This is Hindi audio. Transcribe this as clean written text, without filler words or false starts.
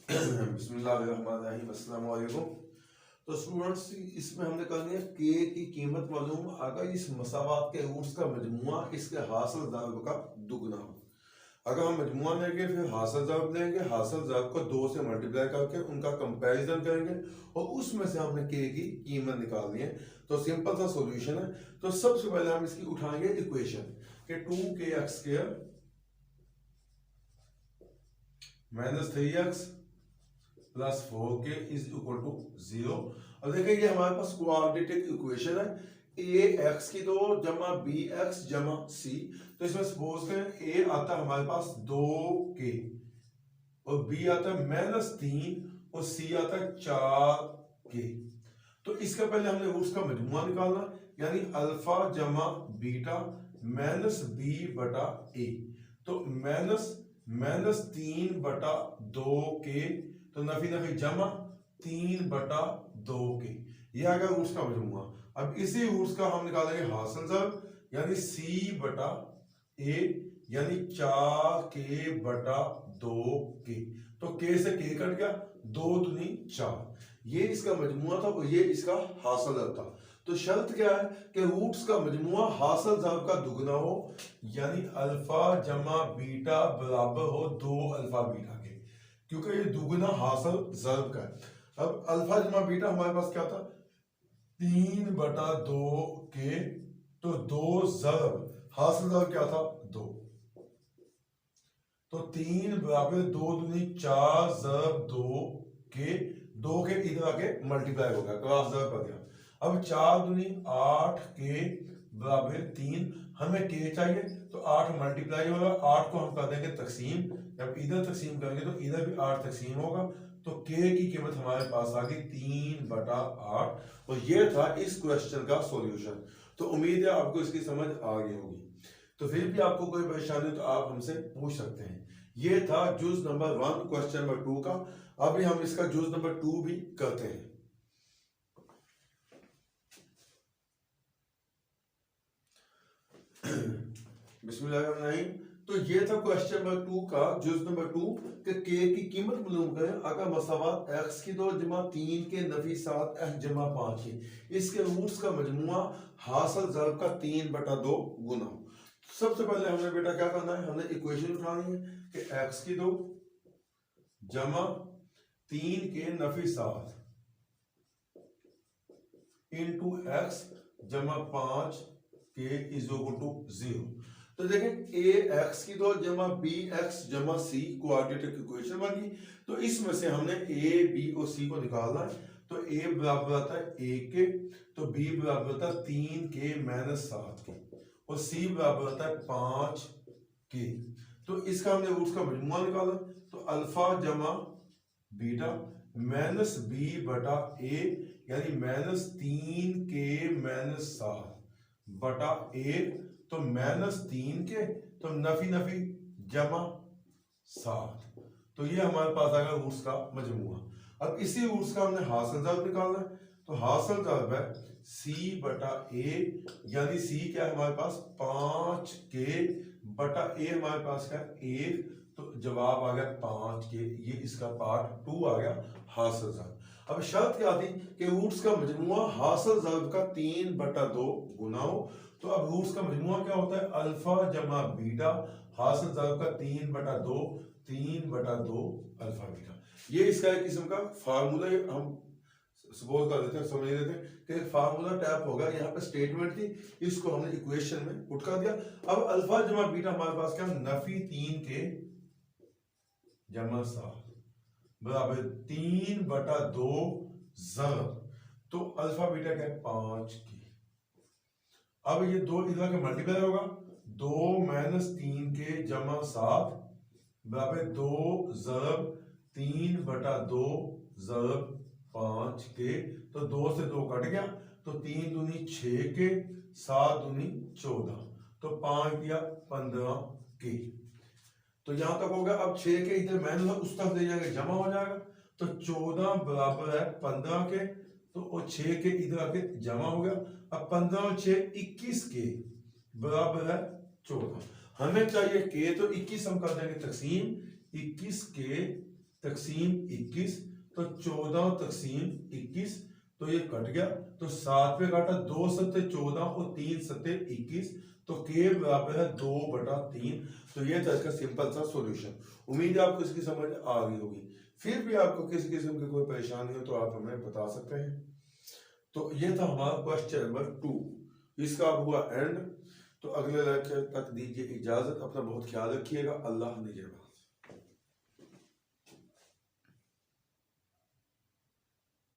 बिस्मिल्लाहिर्रहमानिर्रहीम, अस्सलाम वालेकुम। तो स्टूडेंट्स, इसमें हमने कर लिया के की कीमत मालूम अगर इस मसावात के रूट्स का मजमुआ इसके हासिल ज़र्ब का दुगना हो। अगर हम मजमुआ लेंगे फिर हासिल ज़र्ब लेंगे, हासिल ज़र्ब को 2 से मल्टीप्लाई करके उनका कंपैरिजन करेंगे और उसमें से हमने के की कीमत निकालनी है। तो सिंपल सा सॉल्यूशन है। तो सबसे पहले हम इसकी उठाएंगे इक्वेशन कि 2kx² minus 3x plus 4k is equal to 0। अब देखिए ये हमारे पास क्वाड्रेटिक इक्वेशन है। ए एक्स की 2 जमा बी एक्स जमा सी। तो इसमें सपोज करें ए आता है हमारे पास 2k और बी आता है -3 और सी आता है 4k। तो इसका पहले हमने रूट्स का मजमुआ निकालना, यानी अल्फा जमा बीटा माइनस बी बटा ए। तो -3/2k, तो नफी नफी जमा 3/2k, ये आ गया रूट्स का मजमुआ। अब इसी रूट्स का हम निकालेंगे हासिल ज़र्ब, यानी c बटा a, यानी 4k/2k। तो k से k कट गया, 2 दूनी 4, ये इसका मजमुआ था और ये इसका हासिल ज़र्ब था। तो शर्त क्या है कि रूट्स का मजमुआ हासिल ज़र्ब का दुगना हो, यानी अल्फा जमा बीटा बराबर हो 2 अल्फा बीटा के, क्योंकि ये दुगना हासिल ज़र्ब का है। अब अल्फा जमा बीटा हमारे पास क्या था, 3/2k, तो 2 ज़र्ब हासिल ज़र्ब क्या था 2, तो 3 बराबर 2 दूनी 4 ज़र्ब 2k, 2 के इधर आके मल्टीप्लाई हो गया, क्रॉस ज़र्ब कर दिया। अब 4 दूनी 8k बराबर 3, हमें k चाहिए तो 8 मल्टीप्लाई होगा, 8 को हम कर देंगे तकसीम, जब इधर तकसीम करेंगे तो इधर भी 8 तकसीम होगा। तो k की कीमत हमारे पास आ गई 3/8 और ये था इस क्वेश्चन का सॉल्यूशन। तो उम्मीद है आपको इसकी समझ आ गई होगी। तो फिर भी आपको कोई परेशानी तो आप हमसे पूछ सकते हैं। ये था जुज नंबर 1 क्वेश्चन नंबर 2 का। अभी हम इसका जुज नंबर 2 भी करते हैं। बिस्मिल्लाहिर्रहमानिर्रहीम। तो ये था क्वेश्चन नंबर 2 का जुज नंबर 2 कि के की कीमत मालूम करें अगर मसावात x की 2 जमा 3 के नफी 7 x जमा 5 है, इसके रूट्स का मजमुआ हासिल ज़र्ब का 3/2 गुना हो। सबसे पहले हमने बेटा क्या करना है, हमने इक्वेशन उठानी है कि x की 2 जमा 3 के नफी 7 इंटू x जमा 5 के इज इक्वल टू 0। तो देखें ए एक्स की 2 जमा बी एक्स जमा सी क्वाड्रेटिक इक्वेशन बन गई। तो इसमें से हमने ए बी और सी को निकालना है। तो ए बराबर आता है 1 के, तो बी बराबर आता है 3 के माइनस 7 के, और सी बराबर आता है 5 के। तो इसका हमने रूट्स का मजमुआ निकाला, तो अल्फा जमा बीटा माइनस बी बटा ए, यानी -3 के माइनस 7 बटा ए, तो -3 के, तो नफी नफी जमा 7, तो ये हमारे पास आएगा रूट्स का मजमुआ। अब इसी रूट्स का हमने हासिल ज़र्ब निकालना है। तो हासिल ज़र्ब है c बटा ए, यानी c क्या है हमारे पास 5k बटा ए, हमारे पास क्या है 1, तो जवाब आ गया 5k। ये इसका पार्ट 2 आ गया हासिल ज़र्ब। अब शर्त क्या थी कि रूट्स का मजमुआ हासिल ज़र्ब का 3/2 गुना हो। तो अब रूट्स का मजमुआ क्या होता है, अल्फा जमा बीटा हासिल ज़र्ब का 3/2, 3/2 अल्फा बीटा। ये इसका एक किस्म का फार्मूला हम सपोज कर देते हैं, समझ लेते हैं कि फार्मूला टैप होगा। यहाँ पे स्टेटमेंट थी, इसको हमने इक्वेशन में पुट कर दिया। अब अल्फा जमा बीटा हमारे पास क्या, नफी 3 के जमा 7 बराबर 3/2 ज़र्ब, तो अल्फा बीटा क्या है 5 की। अब ये 2 इधर के मल्टीप्लाई होगा, 2 - 3 के जमा 7 बराबर 2 ज़र्ब 3/2 ज़र्ब 5 के, तो 2 से 2 कट गया, तो 3 दूनी 6 के, 7 दूनी 14, तो 5 दिया 15 के। तो यहां तक हो गया। अब 6 के इधर मैन उस तरफ ले जाएंगे, जमा हो जाएगा, तो 14 बराबर है 15 के, तो वो 6 के इधर आके जमा हो गया। अब 15 और 6 21 के बराबर है 14। हमें चाहिए के, तो 21 हम कर देंगे तकसीम, 21 के तकसीम 21, तो 14 तकसीम 21, तो ये कट गया, तो 7 पे काटा, 2 सत्ते 14 और 3 सत्ते 21, तो के बराबर है 2/3। तो ये था इसका सिंपल सा सॉल्यूशन। उम्मीद है आपको इसकी समझ आ गई होगी। फिर भी आपको किसी किस्म की कोई परेशानी हो तो आप हमें बता सकते हैं। तो ये था हमारा क्वेश्चन नंबर 2, इसका अब हुआ एंड। तो अगले लेक्चर तक दीजिए इजाजत, अपना बहुत ख्याल रखिएगा। अल्लाह निगहबान।